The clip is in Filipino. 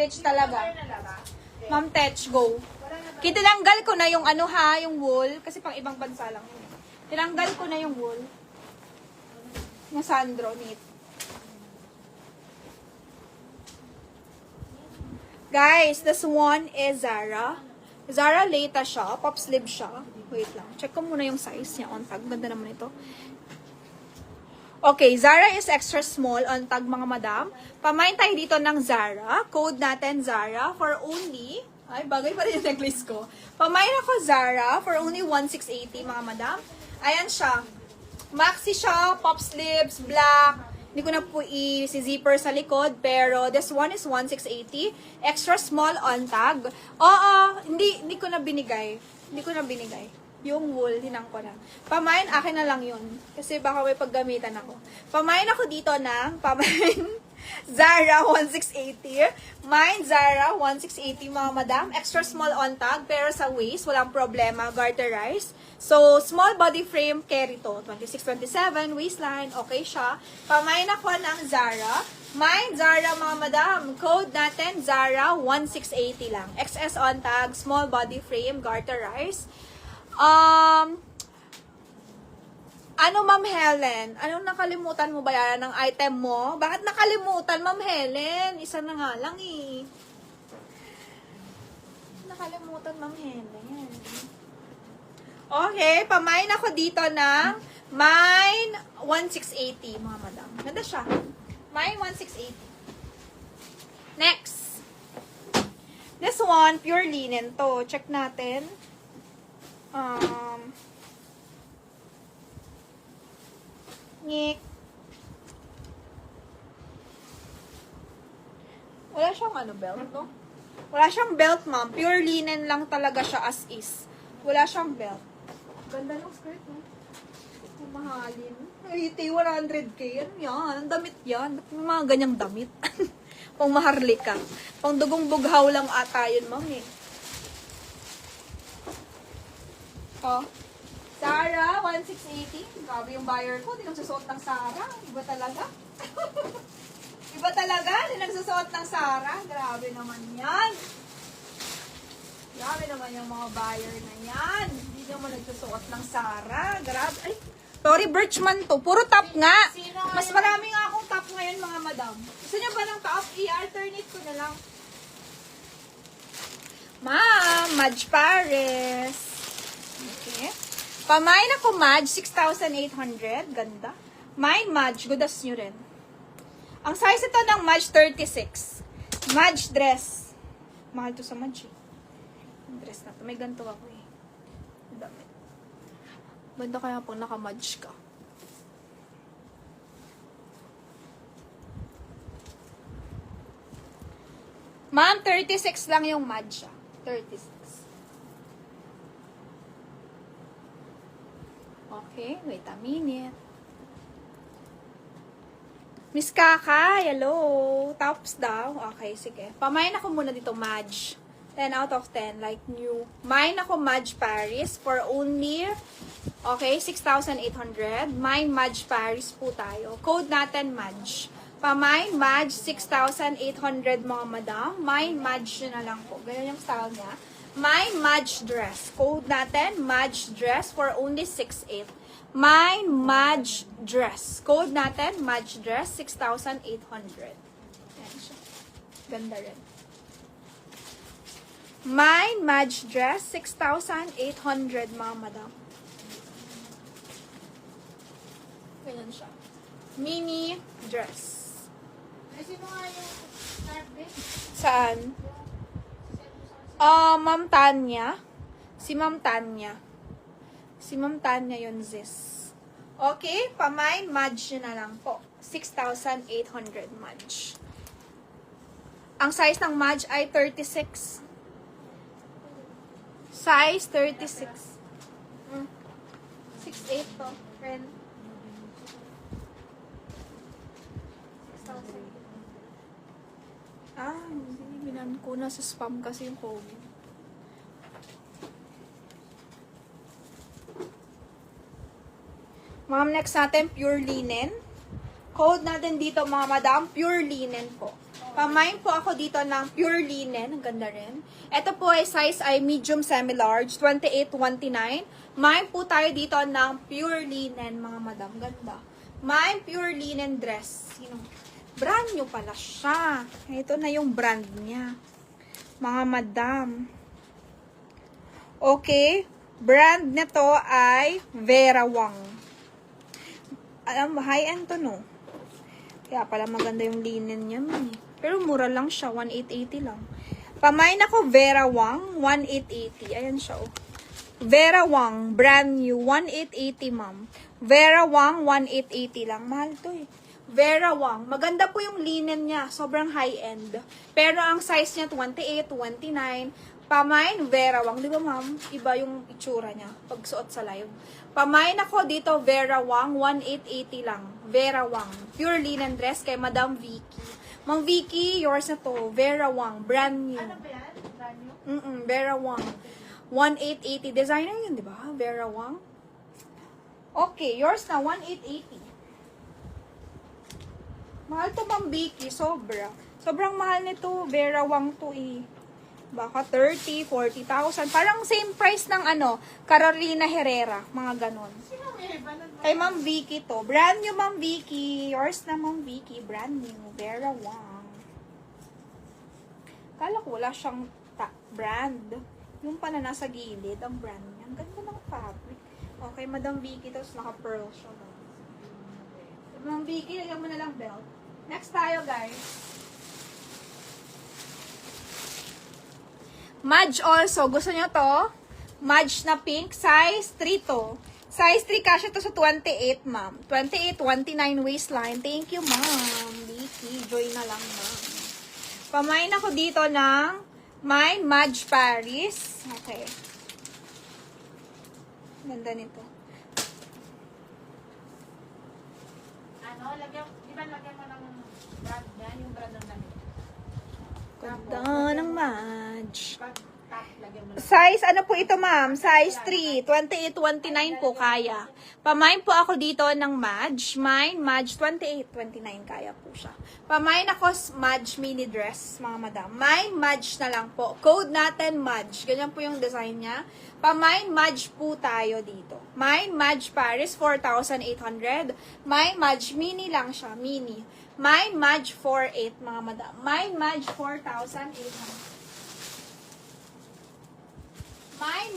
Tech talaga. Ma'am Tech, go. Tinanggal ko na yung ano ha, yung wool. Kasi pang ibang bansa lang yun. Tinanggal ko na yung wool. Yung Sandro, neat. Guys, this one is Zara. Zara Leta siya. Pop sleeve siya. Wait lang. Check ko muna yung size niya on tag. Ganda naman ito. Okay, Zara is extra small on tag mga madam. Pamain tayo dito ng Zara. Code natin Zara for only... Ay, bagay pa rin yung necklace ko. Pamain ako Zara for only 1,680 mga madam. Ayan siya. Maxi siya, pop sleeves, black. Hindi ko na po i-zipper sa likod, pero this one is 1,680. Extra small on tag. Oo, hindi ko na binigay. Hindi ko na binigay. Yung wool, hinang ko na. Pamain, akin na lang yun. Kasi baka may paggamitan ako. Pamain ako dito ng, Zara 1,680. Mine, Zara 1,680 mga madam. Extra small on tag, pero sa waist, walang problema, garterize. So, small body frame, carry to. 26-27, waistline, okay siya. Pamain ako ng Zara. Mine, Zara mga madam. Code natin, Zara 1,680 lang. XS on tag, small body frame, garterize. Ano, Ma'am Helen? Anong nakalimutan mo ba yan ng item mo? Bakit nakalimutan, Ma'am Helen? Isa na nga lang eh. Nakalimutan, Ma'am Helen. Okay, pamain ako dito ng mine 1,680, mga madam. Ganda siya. Mine 1,680. Next. This one, pure linen to. Check natin. Wala siyang belt, no? Wala siyang belt, ma'am. Pure linen lang talaga siya as is. Wala siyang belt. Ganda ng skirt, no? Mahalin. 100K. Ano yan? Ang damit yan. Ba't may mga ganyang damit? Pang maharlika. Pang dugong bughaw lang ata yun, ma'am, eh. Oh. Zara, 1,680. Grabe yung buyer ko. Di nagsusuot ng Zara. Iba talaga. Iba talaga. Di nagsusuot ng Zara. Grabe naman yan. Grabe naman yung mga buyer na yan. Hindi naman nagsusuot ng Zara. Grabe. Ay, Tory Burchman to. Puro top nga. Mas marami nga akong top ngayon, mga madam. Gusto niyo ba ng top? I-alternate ko na lang. Ma'am, Madge Paris. Okay. Pamain ako, Madge, 6,800. Ganda. Mine, Madge, godas nyo rin. Ang size ito ng Madge, 36. Madge dress. Mahal to sa Madge. Yung dress na to. May ganito ako eh. Dami. Ganda kaya pang naka-Madge ka. Ma'am, 36 lang yung Madge. 36. Okay, wait a minute. Miss Kaka, hello. Tops daw. Okay, sige. Pamain ako muna dito, Madge. 10 out of 10, like new. Mine ako, Madge Paris, for only, okay, 6,800. Mine, Madge Paris po tayo. Code natin, Madge. Pamain, Madge, 6,800 mga madam. Mine, Madge na lang po. Ganyan yung style niya. Mine, Madge dress. Code natin, Madge dress for only 6,800. Mine, Madge dress. Code natin, Madge dress, 6,800. Ayan siya. Ganda rin. Mine, Madge dress, 6,800 mga madam. Ganyan siya. Mini dress. Ay, sino nga yung start Saan? Ma'am Tanya. Si Ma'am Tanya. Si Ma'am Tanya yun, sis. Okay, pamain, Madge na lang po. 6,800 Madge. Ang size ng Madge ay 36. Size 36. 6'8 to, friend. 6,000. Hindi. Binan ko na sa spam kasi yung COVID. Ma'am, next natin, pure linen. Code natin dito, mga madam, pure linen po. Pamain po ako dito ng pure linen. Ang ganda rin. Ito po ay size ay medium semi-large, 28-29. Main po tayo dito ng pure linen, mga madam. Ganda. Main pure linen dress. Brand new pala siya. Ito na yung brand niya. Mga madam. Okay. Brand nito ay Vera Wang. Alam mo, high-end to, no? Kaya pala maganda yung linen niya, man. Pero mura lang siya, 1,880 lang. Pamain ako, Vera Wang, 1,880. Ayan siya, oh. Vera Wang, brand new, 1,880, ma'am. Vera Wang, 1,880 lang. Mahal to, eh. Vera Wang. Maganda po yung linen niya. Sobrang high-end. Pero ang size niya, 28, 29. Pamain, Vera Wang. Di ba, ma'am? Iba yung itsura niya pag suot sa live. Pamain ako dito, Vera Wang. 1,880 lang. Vera Wang. Pure linen dress kay Madam Vicky. Ma'am Vicky, yours na to. Vera Wang. Brand new. Ano ba yan? Brand new? Vera Wang. 1,880. Designer yun, di ba? Vera Wang. Okay, yours na. 1,880. Mahal to, Ma'am Vicky. Sobra. Sobrang mahal nito. Vera Wang to, eh. Baka 30, 40,000. Parang same price ng Carolina Herrera. Mga ganon. Sino may iba na ba? Kay Ma'am Vicky to. Brand new, Ma'am Vicky. Yours na, Ma'am Vicky. Brand new. Vera Wang. Kala ko wala siyang brand. Yung pala nasa gilid, ang brand niya. Ang ganda ng fabric. Okay, Madam Vicky. Tapos naka-pearl siya. Ma'am Vicky, lagyan mo na lang belt. Next tayo, guys. Madge also. Gusto nyo to? Madge na pink. Size 3 to. Size 3 kasya to sa 28, ma'am. 28, 29 waistline. Thank you, ma'am. Vicky. Joy na lang, ma'am. Pamain ako dito ng my Madge Paris. Okay. Ganda nito. Ano, di ba lagyan mo ng brand yan? Yung brand ng damit. Ganda ng Madge. Pag top, lagyan mo lang. Size, ano po ito, ma'am? Size 3. 28, 29 po kaya. Pamain po ako dito ng Madge. Mine, Madge 28, 29 kaya po siya. Pamain ako Madge mini dress, mga madam. Mine, Madge na lang po. Code natin, Madge. Ganyan po yung design niya. Pamain, Madge po tayo dito. Mine, Madge Paris, 4,800. Mine, Madge mini lang siya. Mini. Mine, Madge 4,800, mga madam. Mine, Madge 4,800. Mine,